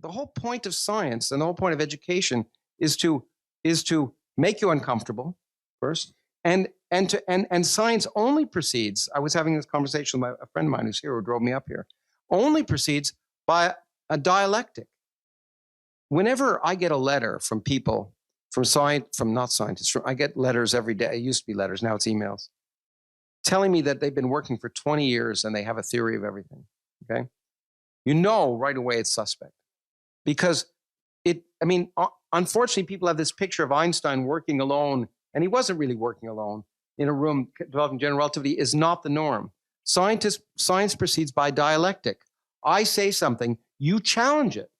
the whole point of science and the whole point of education is to make you uncomfortable first, and science only proceeds. I was having this conversation with a friend of mine who's here, who drove me up here. Only proceeds by a dialectic. Whenever I get a letter from people, not scientists, I get letters every day. It used to be letters, now it's emails, telling me that they've been working for 20 years and they have a theory of everything. Okay, you know right away it's suspect, because unfortunately, people have this picture of Einstein working alone, and he wasn't really working alone in a room developing general relativity. Is not the norm. Science proceeds by dialectic. I say something, you challenge it,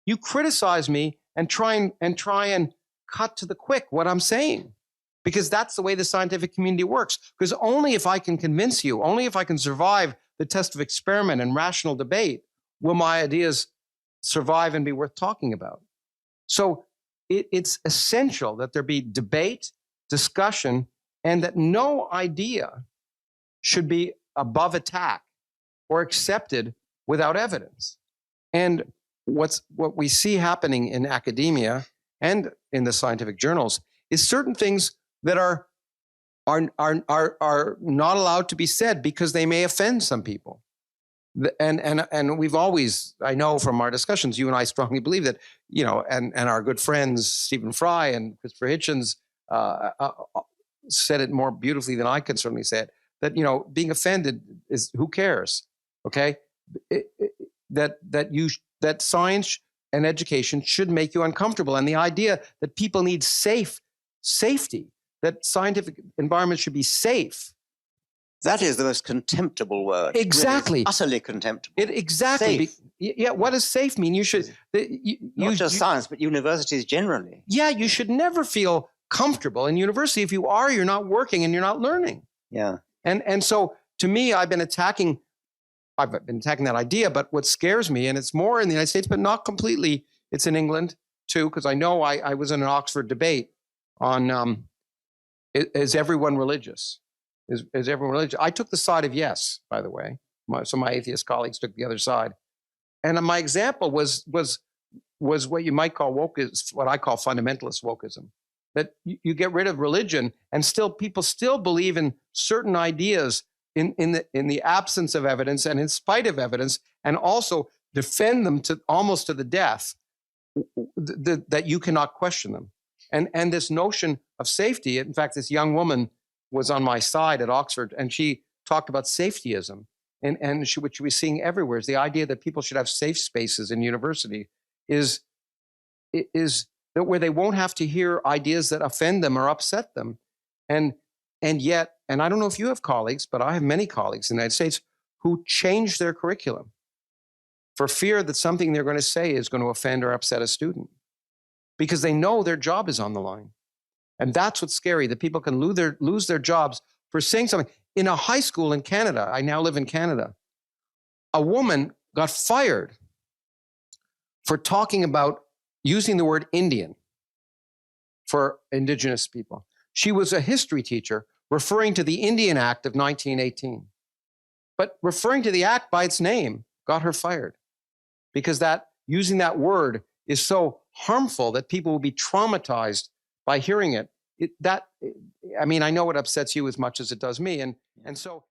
you criticize me, and try and cut to the quick what I'm saying, because that's the way the scientific community works. Because only if I can convince you, only if I can survive the test of experiment and rational debate, will my ideas survive and be worth talking about. So it's essential that there be debate, discussion, and that no idea should be above attack or accepted without evidence. And what we see happening in academia and in the scientific journals is certain things that are not allowed to be said because they may offend some people. And we've always, I know from our discussions, you and I strongly believe that, and our good friends, Stephen Fry and Christopher Hitchens, said it more beautifully than I can certainly say it, that, being offended is, who cares? Okay. That science and education should make you uncomfortable. And the idea that people need safety, that scientific environments should be safe. That is the most contemptible word. Exactly. Really, utterly contemptible. Exactly. Yeah. What does safe mean? You should not just science, but universities generally. Yeah. You should never feel comfortable in university. If you are, you're not working and you're not learning. Yeah. And so to me, I've been attacking that idea. But what scares me, and it's more in the United States, but not completely, it's in England too, because I know I was in an Oxford debate on is everyone religious? Is everyone religious? I took the side of yes, by the way. So my atheist colleagues took the other side. And my example was what you might call what I call fundamentalist wokeism. That you get rid of religion and people still believe in certain ideas in the absence of evidence and in spite of evidence, and also defend them almost to the death, that you cannot question them. And this notion of safety, in fact, this young woman was on my side at Oxford, and she talked about safetyism, and which we're seeing everywhere, is the idea that people should have safe spaces in university, is that where they won't have to hear ideas that offend them or upset them. And yet, and I don't know if you have colleagues, but I have many colleagues in the United States who change their curriculum for fear that something they're going to say is going to offend or upset a student, because they know their job is on the line. And that's what's scary, that people can lose their jobs for saying something. In a high school in Canada, I now live in Canada, a woman got fired for talking about using the word Indian for Indigenous people. She was a history teacher referring to the Indian Act of 1918. But referring to the act by its name got her fired, because using that word is so harmful that people will be traumatized by hearing it. I know it upsets you as much as it does me. And so